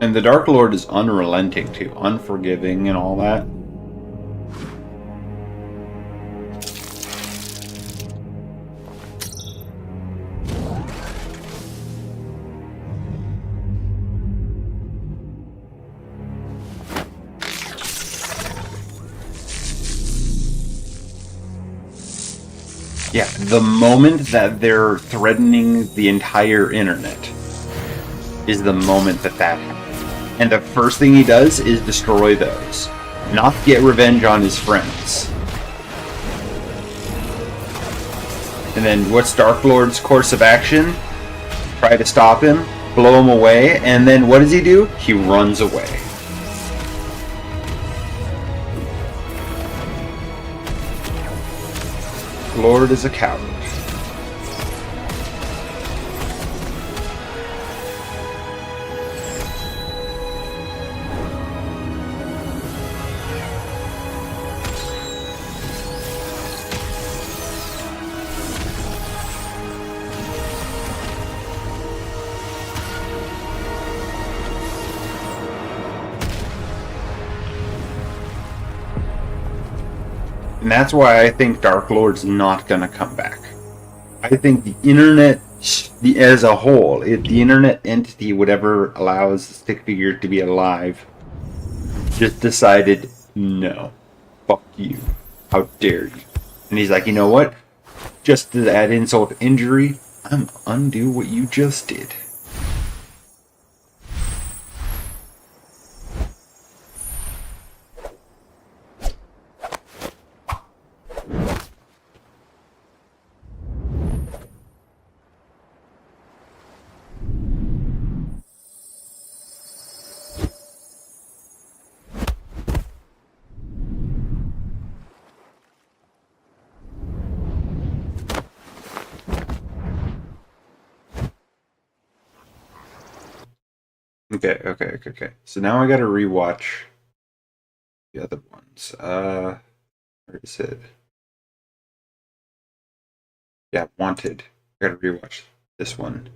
And the Dark Lord is unrelenting too, unforgiving and all that. Yeah, the moment that they're threatening the entire internet is the moment that happens. And the first thing he does is destroy those. Not get revenge on his friends. And then what's Dark Lord's course of action? Try to stop him, blow him away, and then what does he do? He runs away. Lord is a coward. And that's why I think Dark Lord's not gonna come back. I think the internet, as a whole, the internet entity, whatever allows the stick figure to be alive, just decided, no, fuck you, how dare you. And he's like, you know what? Just to add insult to injury, I'm gonna undo what you just did. Okay. So now I gotta rewatch the other ones. Where is it? Yeah, Wanted. I gotta rewatch this one.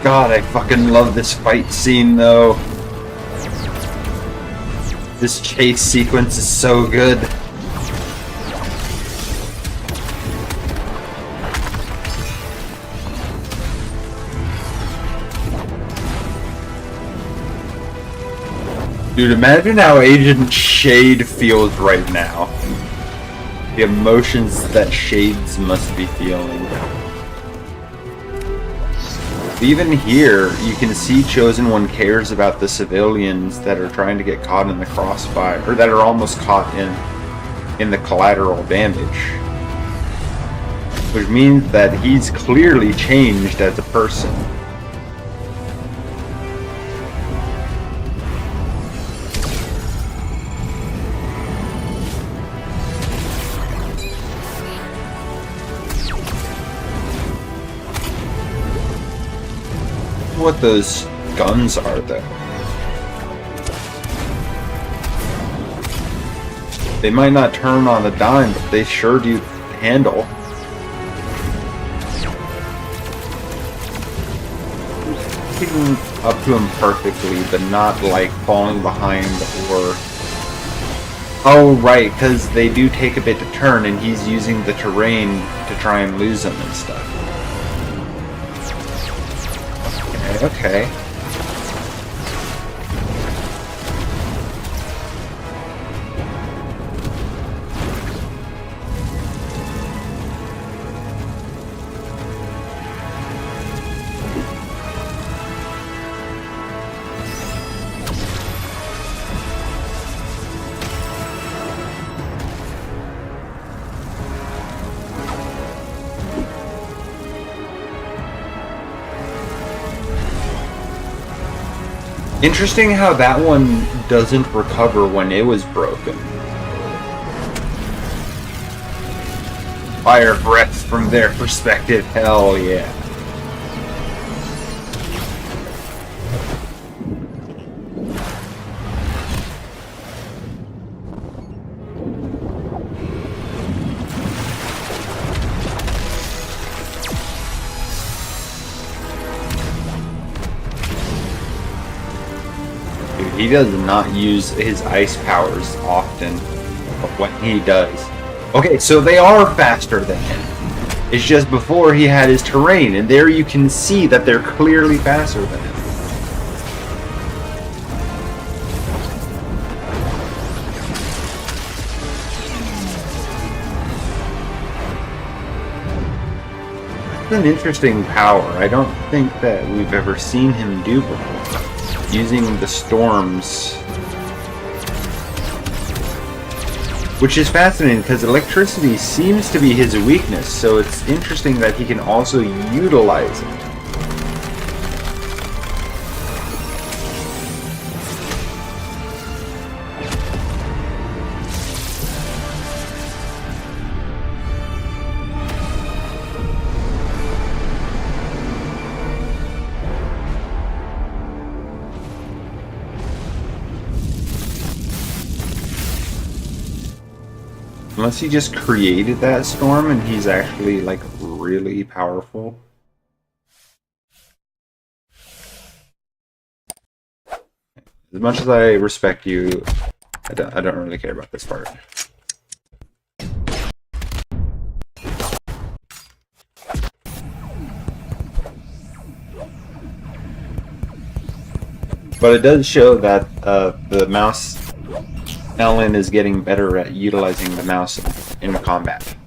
God, I fucking love this fight scene though. This chase sequence is so good. Dude, imagine how Agent Shade feels right now. The emotions that Shades must be feeling. Even here, you can see Chosen One cares about the civilians that are trying to get caught in the crossfire, or that are almost caught in the collateral damage. Which means that he's clearly changed as a person. What those guns are though. They might not turn on a dime, but they sure do handle. Keeping up to him perfectly, but not like falling behind or... Oh right, because they do take a bit to turn and he's using the terrain to try and lose them and stuff. Okay. Interesting how that one doesn't recover when it was broken. Fire breath from their perspective, hell yeah. He does not use his ice powers often, but when he does. Okay, so they are faster than him. It's just before he had his terrain, and there you can see that they're clearly faster than him. It's an interesting power. I don't think that we've ever seen him do before. Using the storms. Which is fascinating because electricity seems to be his weakness, so it's interesting that he can also utilize it. Unless he just created that storm and he's actually, like, really powerful. As much as I respect you, I don't really care about this part. But it does show that the mouse... Ellen is getting better at utilizing the mouse in the combat.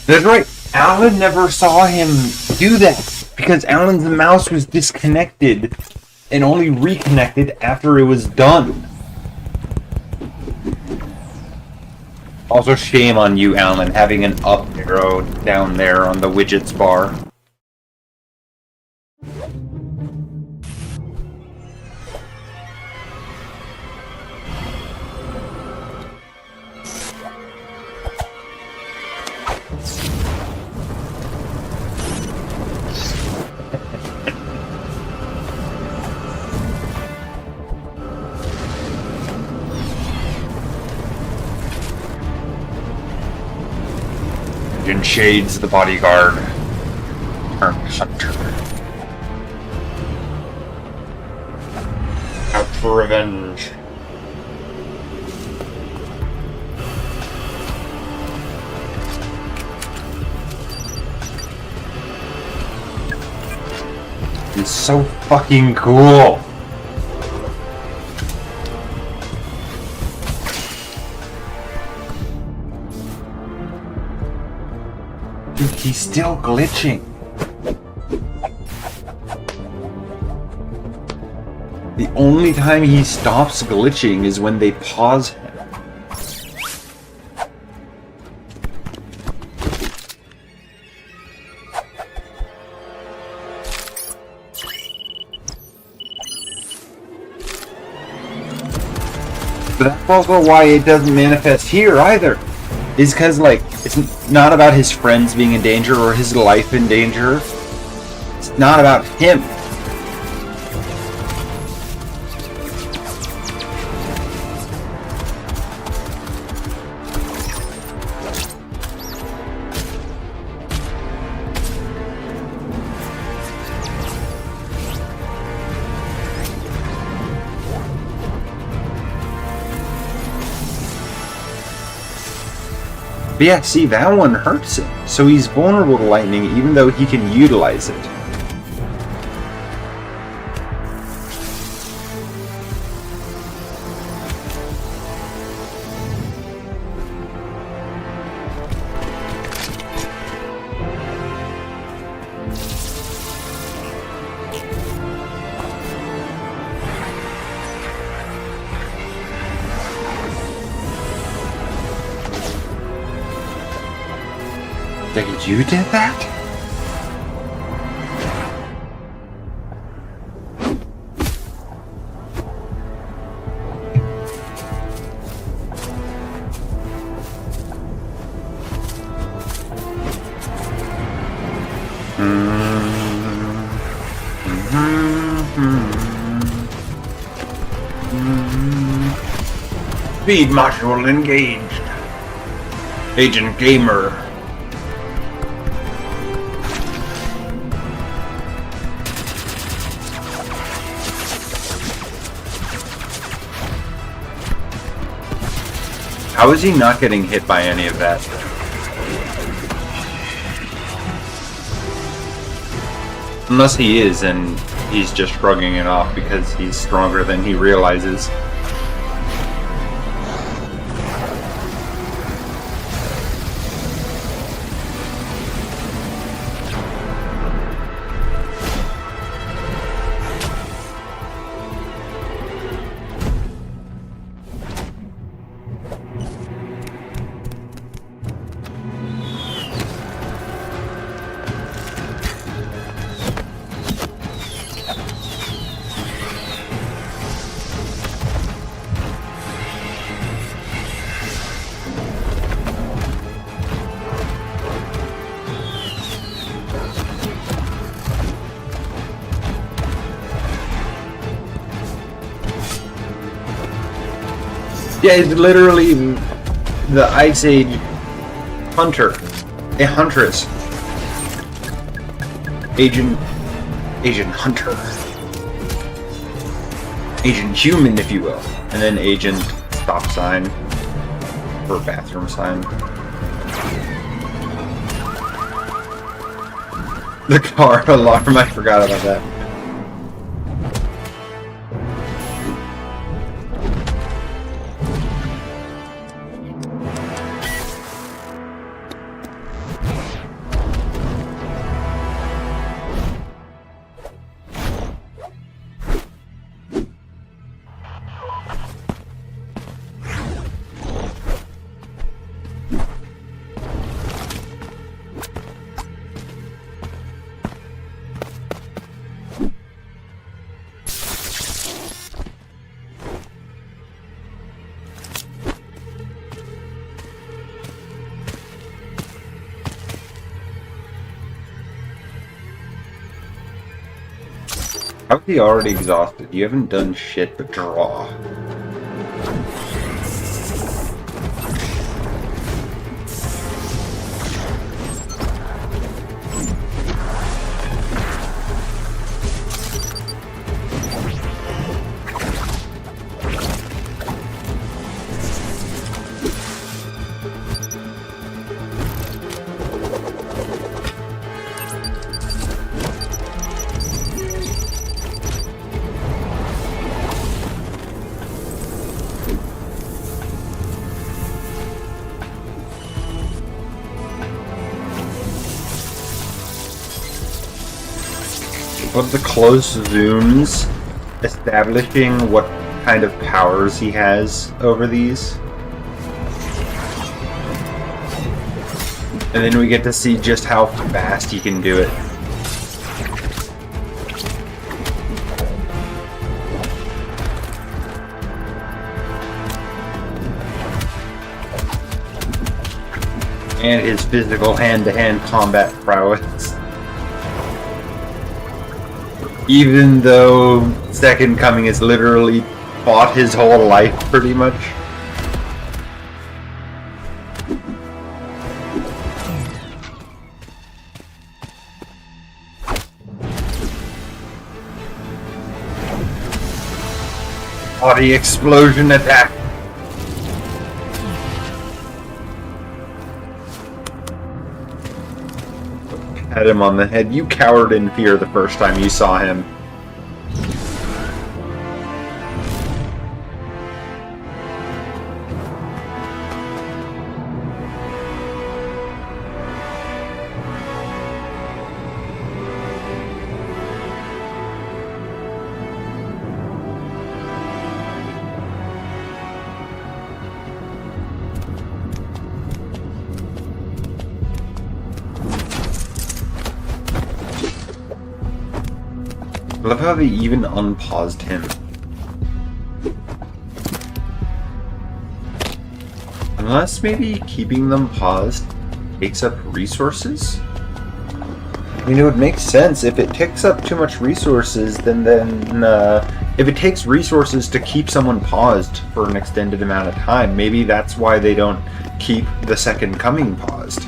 That's right. Alan never saw him do that because Alan's mouse was disconnected and only reconnected after it was done. Also, shame on you, Alan, having an up arrow down there on the widgets bar. In shades the bodyguard turned hunter. Out for revenge. It's so fucking cool. Dude, he's still glitching. The only time he stops glitching is when they pause him. But that's also why it doesn't manifest here either. Is because, like, it's not about his friends being in danger or his life in danger. It's not about him. But yeah, see, that one hurts him. So he's vulnerable to lightning even though he can utilize it. Like, you did that? Speed module engaged. Agent Gamer. How is he not getting hit by any of that? Unless he is, and he's just shrugging it off because he's stronger than he realizes. Yeah, it's literally the Ice Age hunter. A huntress. Agent Hunter. Agent Human, if you will. And then Agent Stop Sign. Or Bathroom Sign. The car alarm, I forgot about that. How's he already exhausted? You haven't done shit but draw. Of the close zooms establishing what kind of powers he has over these. And then we get to see just how fast he can do it. And his physical hand-to-hand combat prowess. Even though Second Coming has literally fought his whole life, pretty much. Body explosion attack. Pat him on the head. You cowered in fear the first time you saw him. I love how they even unpaused him. Unless maybe keeping them paused takes up resources? I mean, it would make sense. If it takes up too much resources, then if it takes resources to keep someone paused for an extended amount of time, maybe that's why they don't keep the Second Coming paused.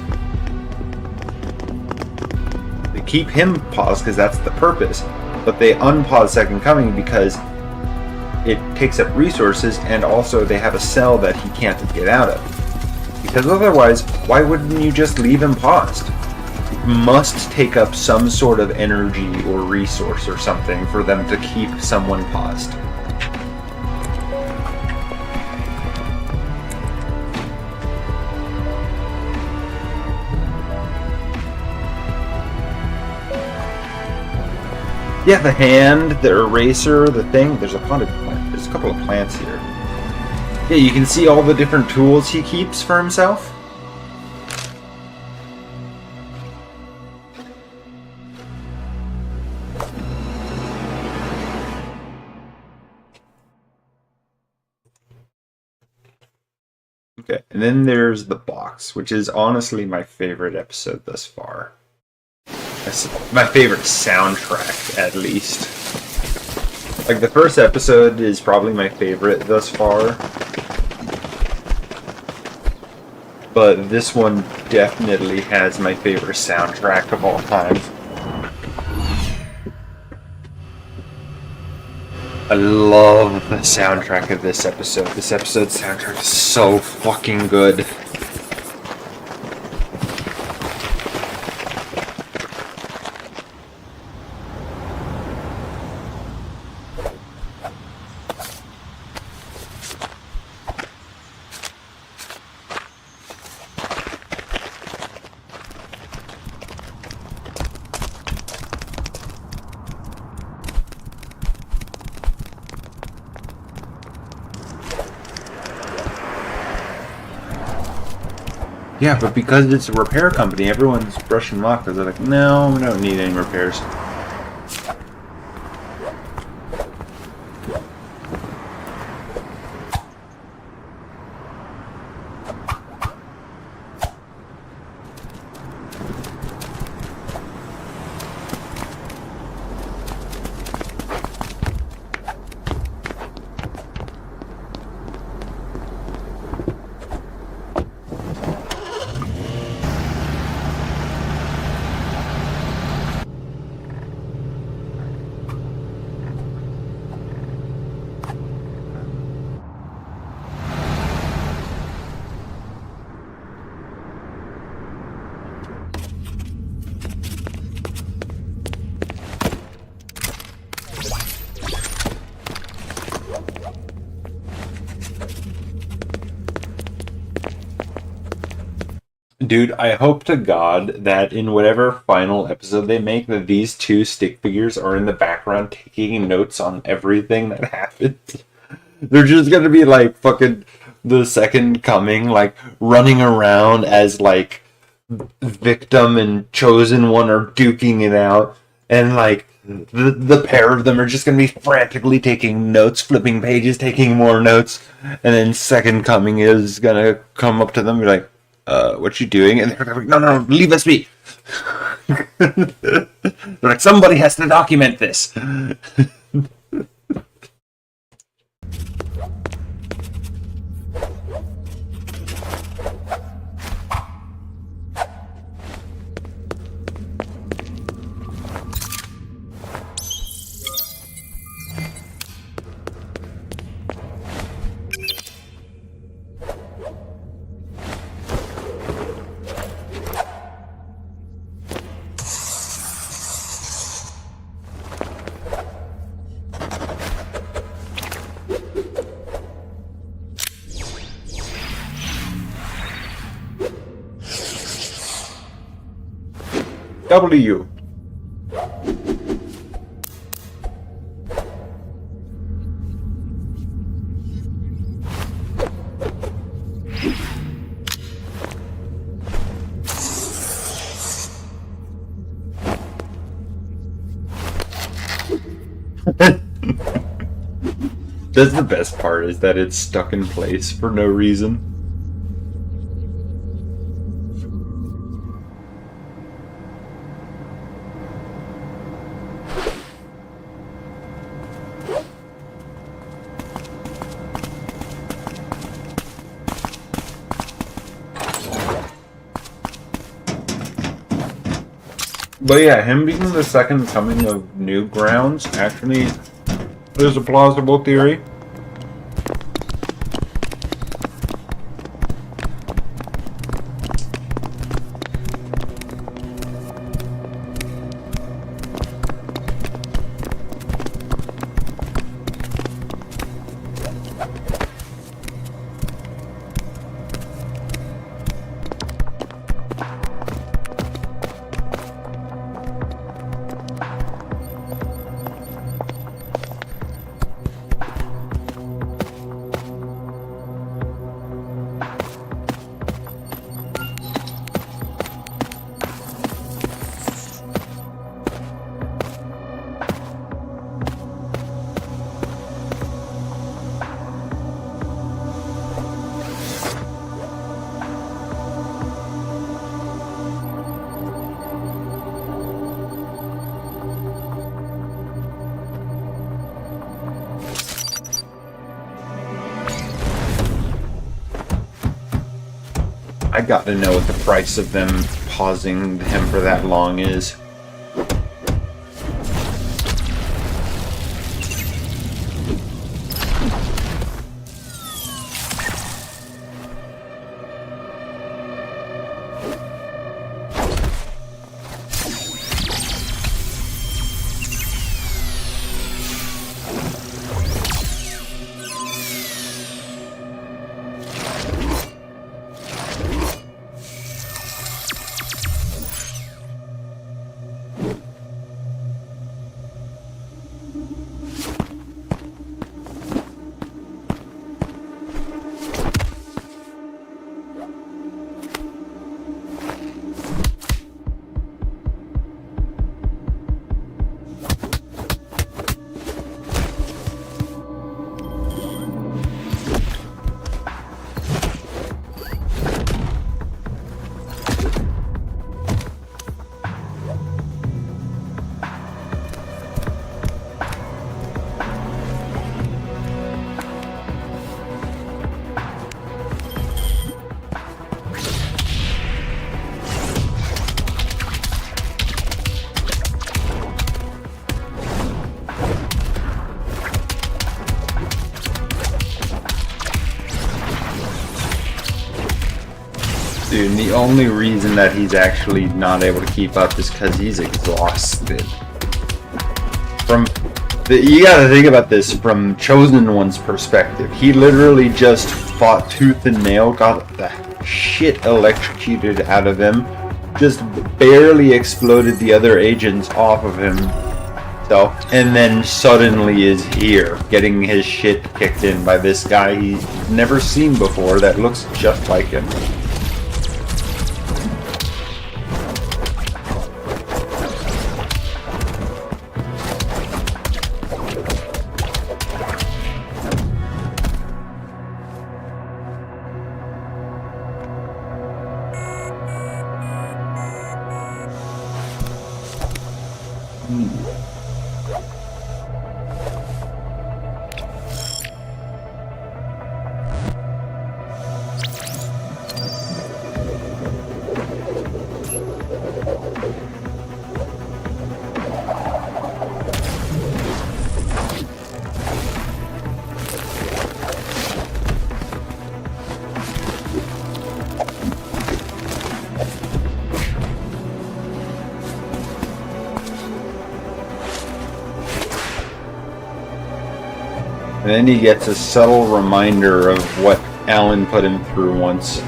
They keep him paused because that's the purpose, but they unpause Second Coming because it takes up resources, and also they have a cell that he can't get out of. Because otherwise, why wouldn't you just leave him paused? It must take up some sort of energy or resource or something for them to keep someone paused. Yeah, the hand, the eraser, the thing. There's a couple of plants here. Yeah, you can see all the different tools he keeps for himself. Okay, and then there's the box, which is honestly my favorite episode thus far. That's my favorite soundtrack, at least. Like, the first episode is probably my favorite thus far. But this one definitely has my favorite soundtrack of all time. I love the soundtrack of this episode. This episode's soundtrack is so fucking good. Yeah, but because it's a repair company, everyone's brushing them off because they're like, no, we don't need any repairs. Dude, I hope to God that in whatever final episode they make, that these two stick figures are in the background taking notes on everything that happens. They're just gonna be like fucking the Second Coming, like running around as like victim and chosen one are duking it out, and like the pair of them are just gonna be frantically taking notes, flipping pages, taking more notes, and then Second Coming is gonna come up to them and be like, what you doing? And they're like, no, leave us be. They're like, somebody has to document this. W. That's the best part, is that it's stuck in place for no reason. But yeah, him being the second coming of Newgrounds actually is a plausible theory. I got to know what the price of them pausing him for that long is. Dude, the only reason that he's actually not able to keep up is because he's exhausted. You gotta think about this from Chosen One's perspective. He literally just fought tooth and nail, got the shit electrocuted out of him, just barely exploded the other agents off of him, and then suddenly is here, getting his shit kicked in by this guy he's never seen before that looks just like him. And then he gets a subtle reminder of what Alan put him through once.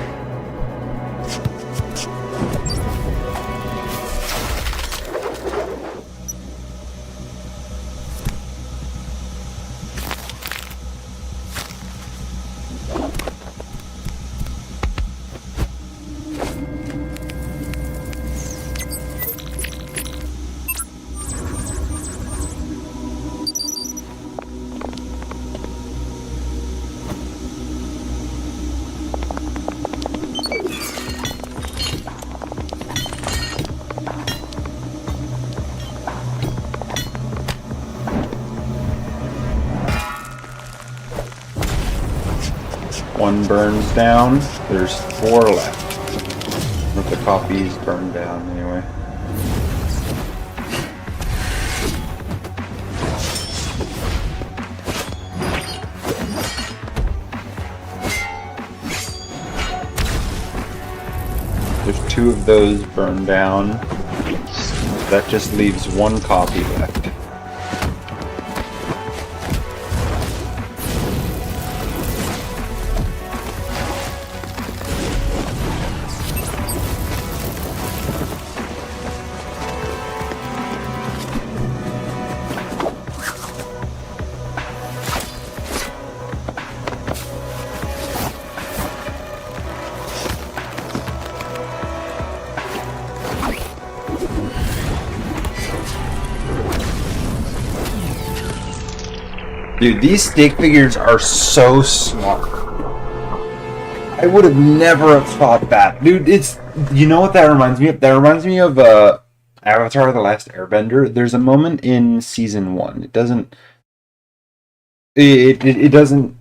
one burns down, there's 4 left. Let the copies burn down anyway. There's 2 of those burned down. That just leaves 1 copy left. Dude, these stick figures are so smart. I would have never have thought that. Dude, you know what that reminds me of? That reminds me of Avatar: The Last Airbender. There's a moment in season 1. It doesn't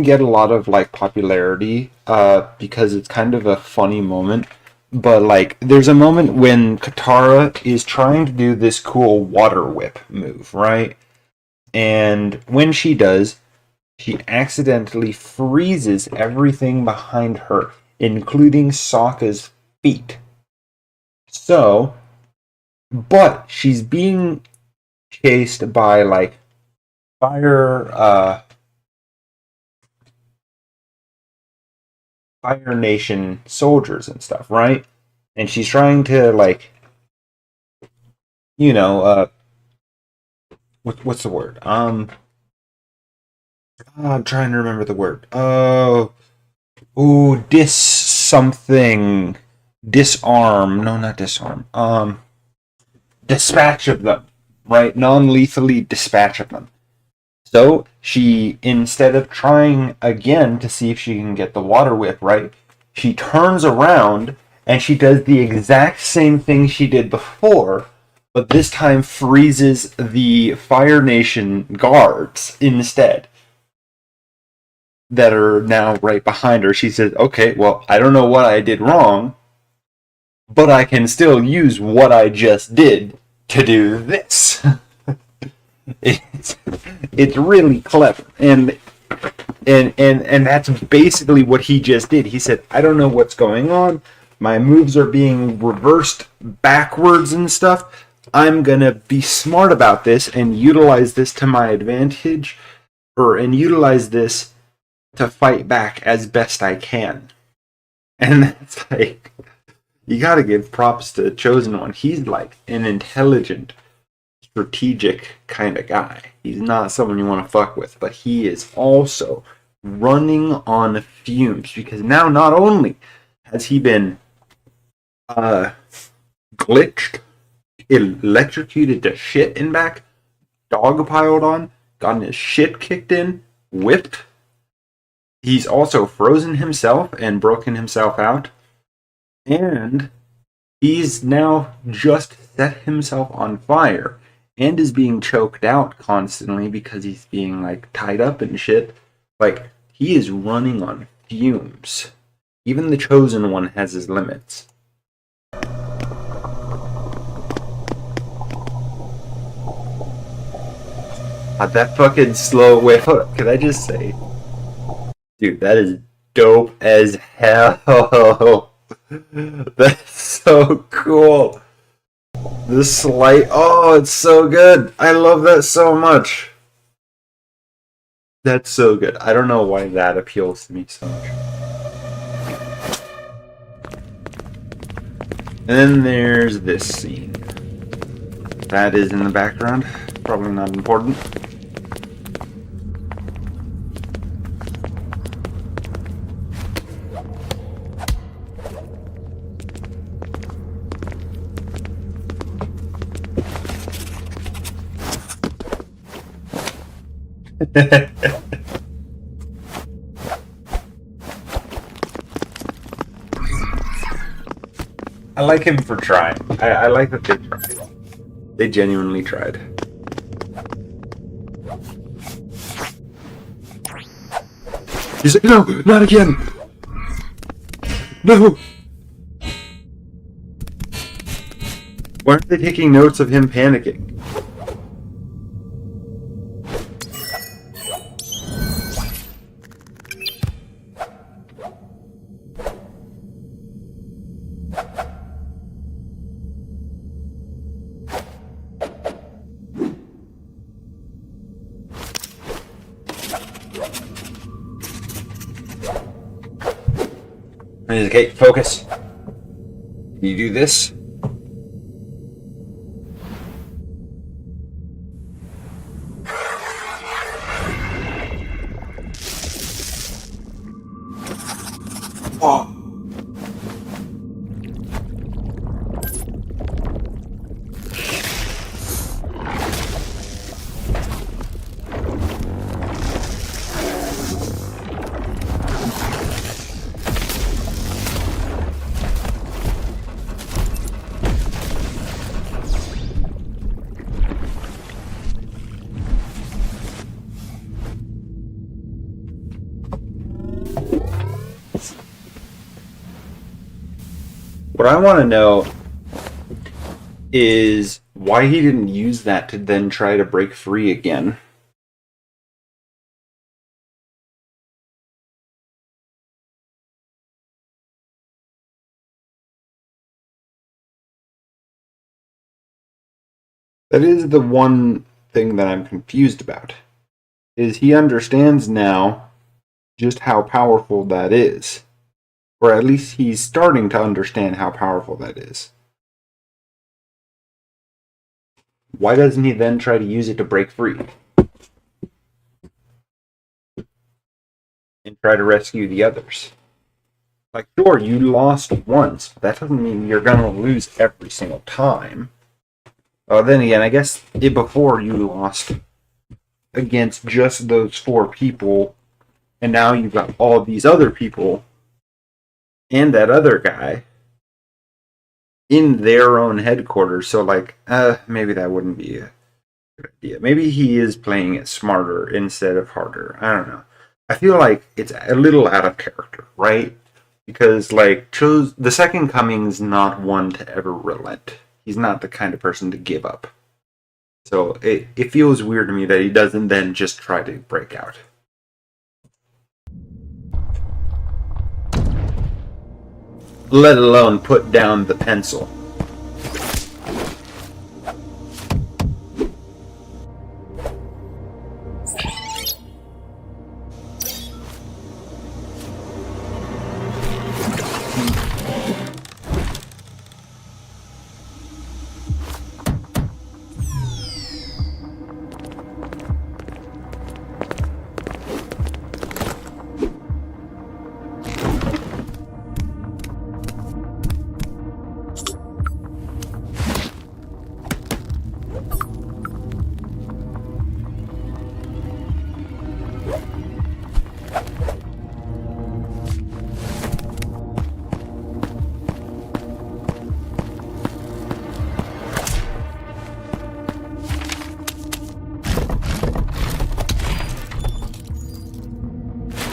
get a lot of like popularity because it's kind of a funny moment. But like there's a moment when Katara is trying to do this cool water whip move, right? And when she does, she accidentally freezes everything behind her, including Sokka's feet. So, but she's being chased by like Fire Nation soldiers and stuff, right? And she's trying to like, what's the word? I'm trying to remember the word. Disarm. No, not disarm. Dispatch of them, right? Non-lethally dispatch of them. So she, instead of trying again to see if she can get the water whip right, she turns around and she does the exact same thing she did before, but this time freezes the Fire Nation guards instead that are now right behind her. She says, okay, well, I don't know what I did wrong, but I can still use what I just did to do this. It's really clever. And that's basically what he just did. He said, I don't know what's going on. My moves are being reversed backwards and stuff. I'm going to be smart about this and utilize this to my advantage, and utilize this to fight back as best I can. And that's like, you got to give props to the Chosen One. He's like an intelligent, strategic kind of guy. He's not someone you want to fuck with, but he is also running on fumes because now not only has he been glitched, electrocuted to shit and back, dogpiled on, gotten his shit kicked in, whipped. He's also frozen himself and broken himself out. And he's now just set himself on fire and is being choked out constantly because he's being like tied up and shit. Like, he is running on fumes. Even the Chosen One has his limits. That fucking slow wave. Can I just say, dude, that is dope as hell. That's so cool. The slight. Oh, it's so good. I love that so much. That's so good. I don't know why that appeals to me so much. And then there's this scene. That is in the background. Probably not important. I like him for trying. I like that they tried. They genuinely tried. He's like, no, not again. No. Why aren't they taking notes of him panicking? Okay, focus. Can you do this? Oh. What I want to know is why he didn't use that to then try to break free again. That is the one thing that I'm confused about. Is he understands now just how powerful that is. Or at least he's starting to understand how powerful that is. Why doesn't he then try to use it to break free? And try to rescue the others? Like, sure, you lost once, but that doesn't mean you're going to lose every single time. Then again, I guess before you lost against just those 4 people, and now you've got all of these other people and that other guy in their own headquarters, so like, maybe that wouldn't be a good idea. Maybe he is playing it smarter instead of harder. I don't know. I feel like it's a little out of character, right? Because, like, the Second Coming's not one to ever relent. He's not the kind of person to give up. So it feels weird to me that he doesn't then just try to break out. Let alone put down the pencil.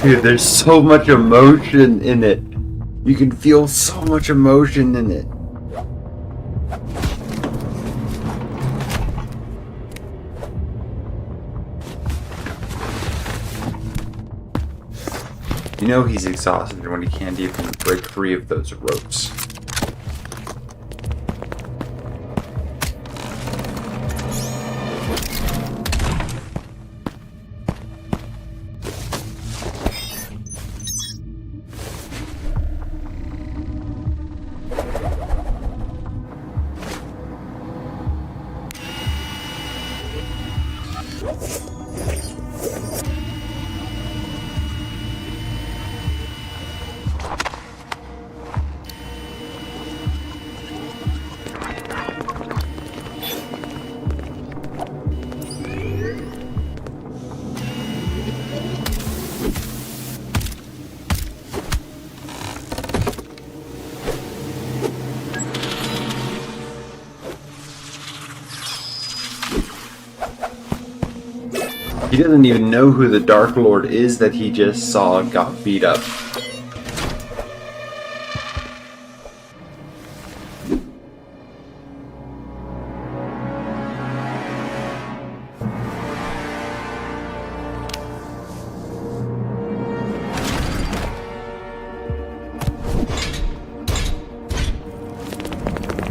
Dude, there's so much emotion in it. You can feel so much emotion in it. You know he's exhausted when he can't even break free of those ropes. He doesn't even know who the Dark Lord is that he just saw got beat up.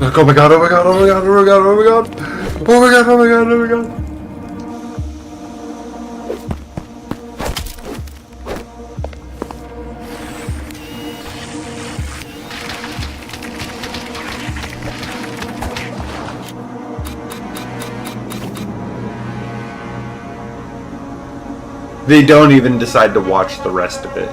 Like, oh my god, oh my god, oh my god, oh my god, oh my god, oh my god, oh my god, oh my god. They don't even decide to watch the rest of it.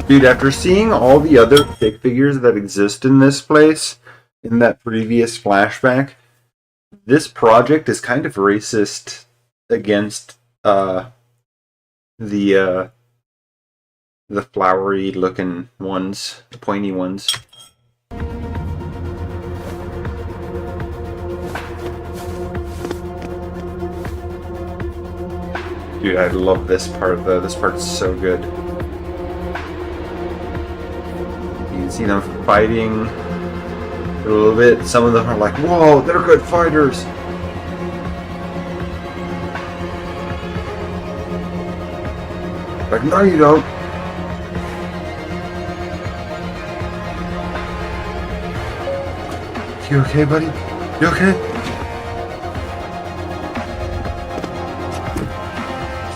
Dude, after seeing all the other stick figures that exist in this place, in that previous flashback, this project is kind of racist against the the flowery looking ones, the pointy ones. Dude, I love this part though. This part's so good. You can see them fighting a little bit. Some of them are like, whoa, they're good fighters. Like, no, you don't. You okay, buddy? You okay?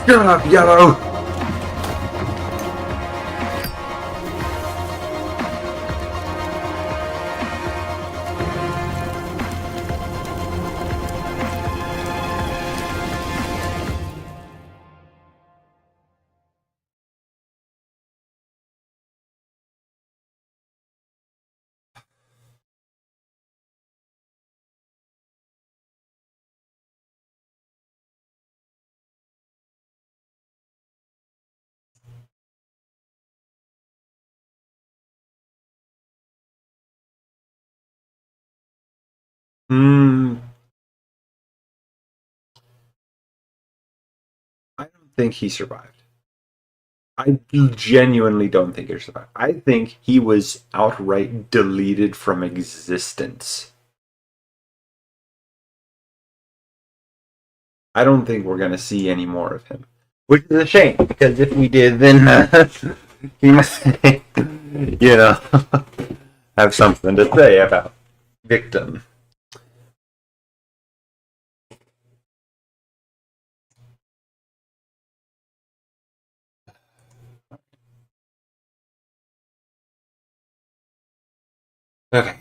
Shut up, Yellow! Hmm. I don't think he survived. I genuinely don't think he survived. I think he was outright deleted from existence. I don't think we're going to see any more of him. Which is a shame, because if we did, then he must, you know, have something to say about Victim. Okay.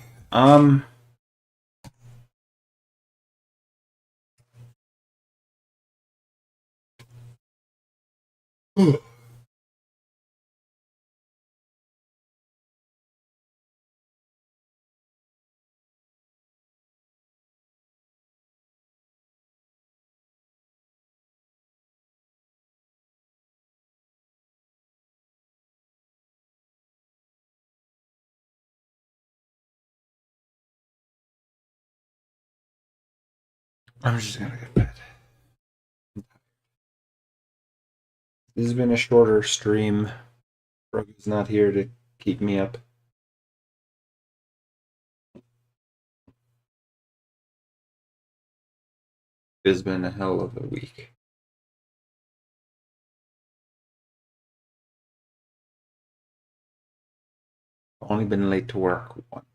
I'm just gonna get bed. This has been a shorter stream. Rogue's not here to keep me up. It's been a hell of a week. I've only been late to work once.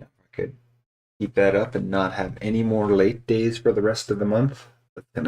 If I could keep that up and not have any more late days for the rest of the month, that's gonna